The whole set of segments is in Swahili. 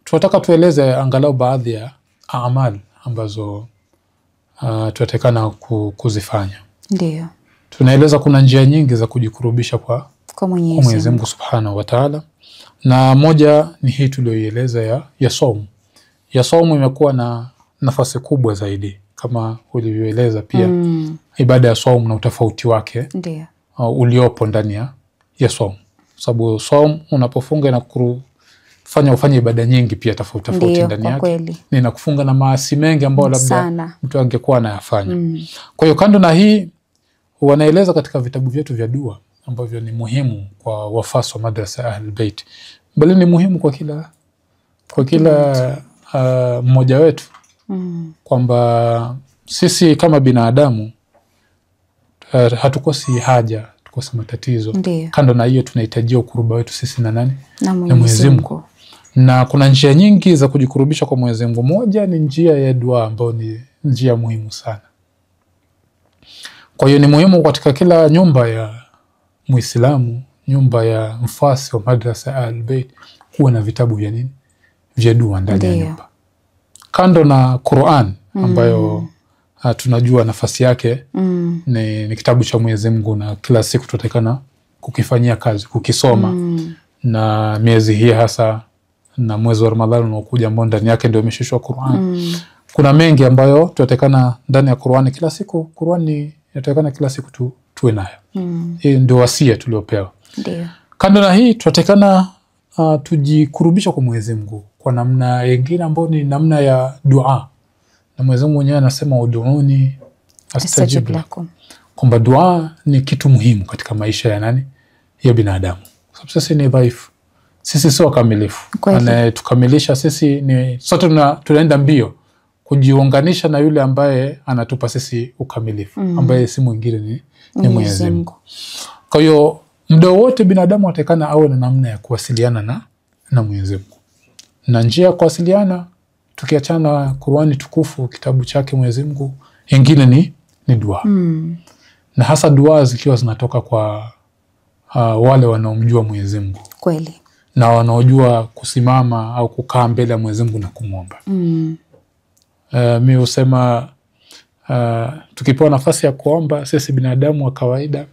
Tunataka tueleze angalau baadhi ya amali ambazo tunatakana kuzifanya. Ndio. Tunaeleza kuna njia nyingi za kujikurubisha kwa Mwenyezi Mungu Subhanahu wa Ta'ala, na moja ni hii tulioieleza ya saumu. Ya saumu imekuwa na nafasi kubwa zaidi kama ulivyoeleza pia ibada ya saumu na utofauti wake ndio uliopo ndani ya saumu, sababu saumu unapofunga na ufanye ibada nyingi pia tofauti ndani yake, na kufunga na maasi mengi ambayo labda mtu angekuwa anayafanya. Kwa hiyo kando na hii, wanaeleza katika vitabu vyetu vya dua ambavyo ni muhimu kwa wafasi wa madrasa Ahlul Bait, bali ni muhimu kwa kila mmoja wetu, kwamba sisi kama binadamu hatukosi haja, tukosi matatizo. Kando na hiyo, tunahitajia ukuruba wetu sisi na nani? Na Mwenyezi Mungu. Na kuna njia nyingi za kujikurubisha kwa Mwenyezi Mungu. Moja ni njia ya dua ambayo ni njia muhimu sana. Kwa hiyo ni muhimu katika kila nyumba ya Muislamu, nyumba ya mfasi wa madrasa Ahlul Bait, kuwa na vitabu vya nini? Vya dua ndani ya nyumba. Kando na Qur'an ambayo tunajua nafasi yake ni kitabu cha Mwenyezi Mungu, na kila siku tunatakana kukifanyia kazi, kukisoma. Na miezi hii hasa na mwezi wa Ramadhani unaokuja ambao ndani yake ndio imeshushwa Qur'an. Kuna mengi ambayo tunatakana ndani ya Qur'an kila siku. Qur'an inatakana kila siku tuwe nayo. Hii ndio wasia tuliopewa. Ndio. Kando na hii tunatakana tujikurubisha kwa Mwenyezi Mungu kwa namna nyingine ambayo ni namna ya dua. Na Mwenyezi Mungu mwenyewe anasema ud'uni astajib lakum. Kwamba dua ni kitu muhimu katika maisha ya nani? Ya binadamu. Sababu sisi ni dhaifu. Sisi sio kamilifu. Anayetukamilisha sisi ni sote tunaenda mbio kujiunganisha na yule ambaye anatupa sisi ukamilifu, ambaye si mwingine ni Mwenyezi Mungu. Kwa hiyo muda wote binadamu atakana awe na namna ya kuwasiliana na Mwenyezi Mungu. Na njia ya kuwasiliana, tukiachana na Qur'ani tukufu, kitabu chake Mwenyezi Mungu, nyingine ni dua. Na hasa dua zikiwa zinatoka kwa wale wanaomjua Mwenyezi Mungu. Kweli. Na wanaojua kusimama au kukaa mbele ya Mwenyezi Mungu na kumwomba. Mimi husema tukipewa nafasi ya kuomba, sisi binadamu wa kawaida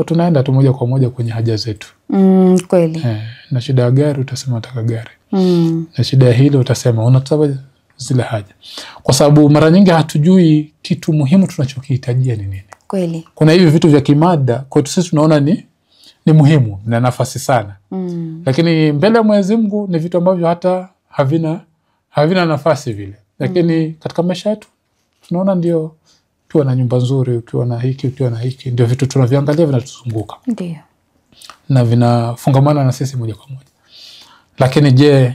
tunaenda tu moja kwa moja kwenye haja zetu. Kweli. Na shida ya gari utasema nataka gari. Na shida ya hilo utasema unataka zile haja. Kwa sababu mara nyingi hatujui kitu muhimu tunachokihitajia ni nini. Kweli. Kuna hivi vitu vya kimada kwetu sisi tunaona ni muhimu na nafasi sana. Lakini mbele ya Mwenyezi Mungu ni vitu ambavyo hata havina nafasi vile. Lakini katika maisha yetu tunaona ndio, ukiwa na nyumba nzuri, ukiwa na hiki, ndio vitu tunaviangalia vinatuzunguka. Ndio. Na vinafungamana na sisi moja kwa moja. Lakini je,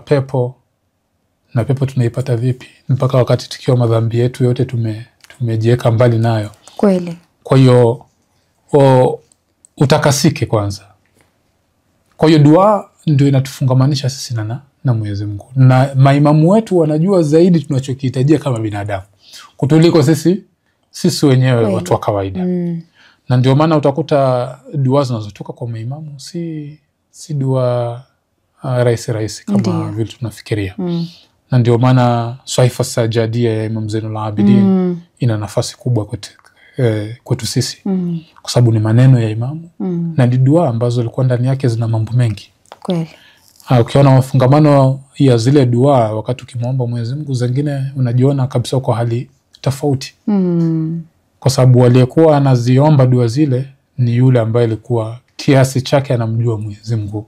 pepo tunaipata vipi? Mpaka wakati tukiwa madhambi yetu yote tumejiweka mbali nayo. Kweli. Kwa hiyo utakasike kwanza. Kwa hiyo dua ndio inatufungamanisha sisi na Mwenyezi Mungu. Na maimamu wetu wanajua zaidi tunachokihitajia kama binadamu kutuliko sisi wenyewe watu wa kawaida. Na ndio maana utakuta dua zinazotoka kwa maimamu si dua rahisi kama vile tunafikiria. Na ndio maana Swaifa Sajadia ya Imam Zainul Abidin ina nafasi kubwa kwetu sisi. Kwa sababu ni maneno ya imamu na ni dua ambazo ilikuwa ndani yake zina mambo mengi. Kweli. Ukiona mafungamano ya zile dua wakati ukimwomba Mwenyezi Mungu, zingine unajiona kabisa kwa hali tofauti. Kwa sababu aliyekuwa anaziomba dua zile ni yule ambaye alikuwa kiasi chake anamjua Mwenyezi Mungu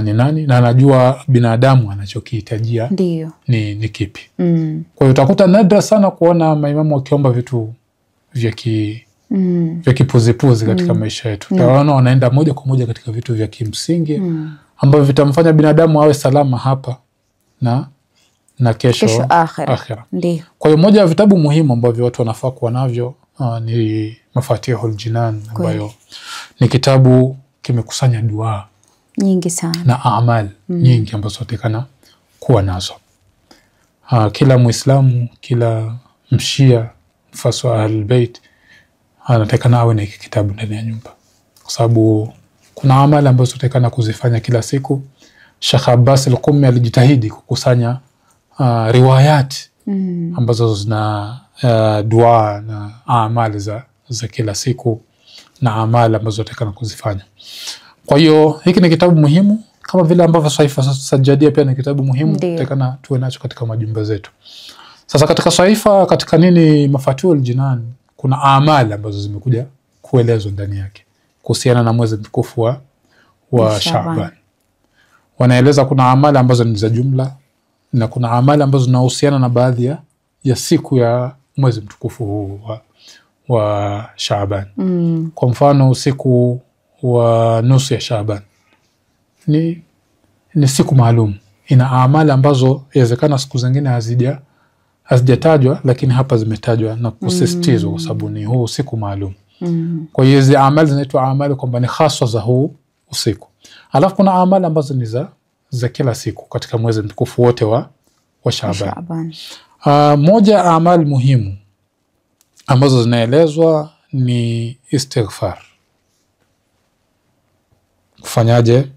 ni nani, na anajua binadamu anachokihitajia ni kipi. Kwa hiyo utakuta nadra sana kuona maimamu wakiomba vitu vya kipuzipuzi katika maisha yetu. Utaona wanaenda moja kwa moja katika vitu vya kimsingi ambavyo vitamfanya binadamu awe salama hapa na kesho akhira. Kwa hiyo moja ya vitabu muhimu ambavyo watu wanafaa kuwa navyo ni Mafatihul Jinan, ambayo ni kitabu kimekusanya dua nyingi sana na amal nyingi ambazo tunatakana kuwa nazo. Kila Muislamu, kila mshia, mfasi wa Ahlul Bait anatakana awe na kitabu ndani ya nyumba, kwa sababu kuna amali ambazo tunatakana kuzifanya kila siku, Sheikh Abbas al-Qummi alijitahidi kukusanya riwayat ambazo zina dua na amali za kila siku na amali ambazo tutakana kuzifanya. Kwa hiyo hiki ni kitabu muhimu, kama vile ambavyo Saifa Sajadia pia ni kitabu muhimu tutakana tuwe nacho katika majumba zetu. Sasa katika Saifa, katika nini Mafatihul Jinan, kuna amali ambazo zimekuja kuelezwa ndani yake kuhusiana na mwezi mtukufu wa Shaaban. Wanaeleza kuna amali ambazo ni za jumla na kuna amali ambazo zinahusiana na baadhi ya siku ya mwezi mtukufu huu wa Shaaban. Kwa mfano usiku wa nusu ya Shaaban ni siku maalum, ina amali ambazo inawezekana siku zingine hazijatajwa, lakini hapa zimetajwa na kusisitizwa kwa sababu ni huu siku maalum. Kwa hiyo hizi amali zinaitwa amali kwamba ni haswa za huu usiku. Alafu kuna amali ambazo ni za kila siku katika mwezi mtukufu wote wa Shaaban. Moja amali muhimu ambazo zinaelezwa ni istighfar. Kufanyaje?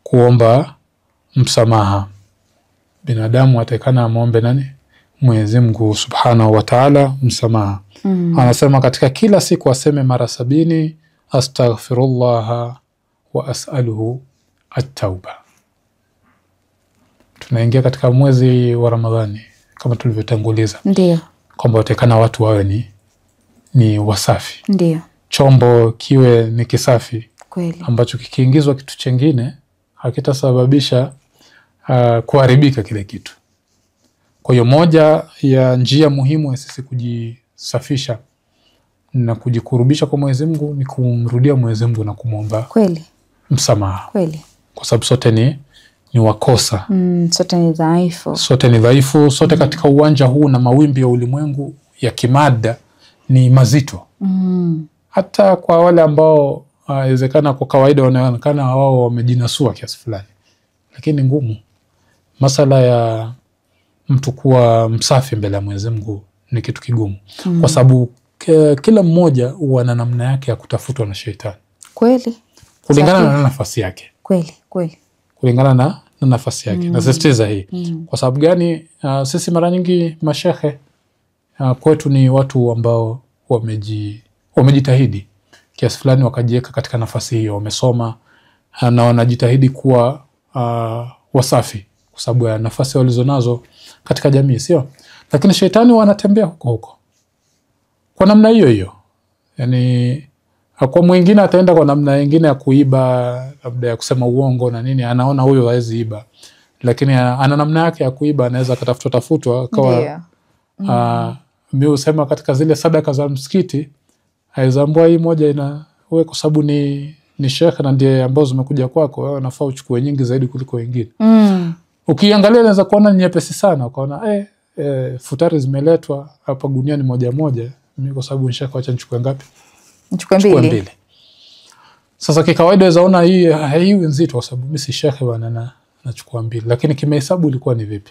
Kuomba msamaha. Binadamu atakana muombe nani? Mwenyezi Mungu Subhanahu wa Ta'ala msamaha. Anasema katika kila siku aseme mara 70 astaghfirullah wa as'aluhu at-tauba. Tunaingia katika mwezi wa Ramadhani kama tulivyotanguliza. Ndio. Kwamba utakana watu wawe ni wasafi. Ndio. Chombo kiwe ni kisafi. Kweli. Ambacho kikiingizwa kitu chengine hakitasababisha kuharibika kile kitu. Kwa hiyo moja ya njia muhimu ya sisi kujisafisha na kujikurubisha kwa Mwenyezi Mungu ni kumrudia Mwenyezi Mungu na kumwomba msamaha. Kweli. Kwa sababu sote ni wakosa. Sote ni dhaifu. Sote katika uwanja huu na mawimbi ya ulimwengu ya kimada ni mazito. Hata kwa wale ambao inawezekana kwa kawaida wanaonekana wao wamejinasua kiasi fulani, lakini ngumu. Masala ya mtu kuwa msafi mbele ya Mwenyezi Mungu ni kitu kigumu. Kwa sababu kila mmoja huwa na namna yake ya kutafutwa na shetani. Kweli. Kulingana na nafasi yake. Kweli. Kulingana na nafasi yake. Na sisitiza hii. Kwa sababu gani? Sisi mara nyingi mashehe kwetu ni watu ambao wamejitahidi kiasi fulani, wakajiweka katika nafasi hiyo, wamesoma na wanajitahidi kuwa wasafi kwa sababu ya nafasi walizonazo katika jamii, sio? Lakini shetani wanatembea huko kwa namna hiyo. Yani kwa mwingine ataenda kwa namna nyingine ya kuiba, labda ya kusema uongo na nini, anaona huyo hawezi iba, lakini ana namna yake ya kuiba. Anaweza katafutwa kwa mimi usema katika zile sadaka za msikiti aizambua hii moja wewe kwa sababu ni shekhe na ndiye ambao zimekuja kwako, wewe unafaa uchukue nyingi zaidi kuliko wengine. Ukiangalia unaweza kuona nyepesi sana, ukaona futari zimeletwa hapa gunia ni moja. Mimi kwa sababu ni shekhe, acha nichukue ngapi? Nichukue mbili. Sasa kikawaida unaona hii nzito kwa sababu mimi si shekhe bwana, nachukua mbili. Lakini kimehesabu ilikuwa ni vipi?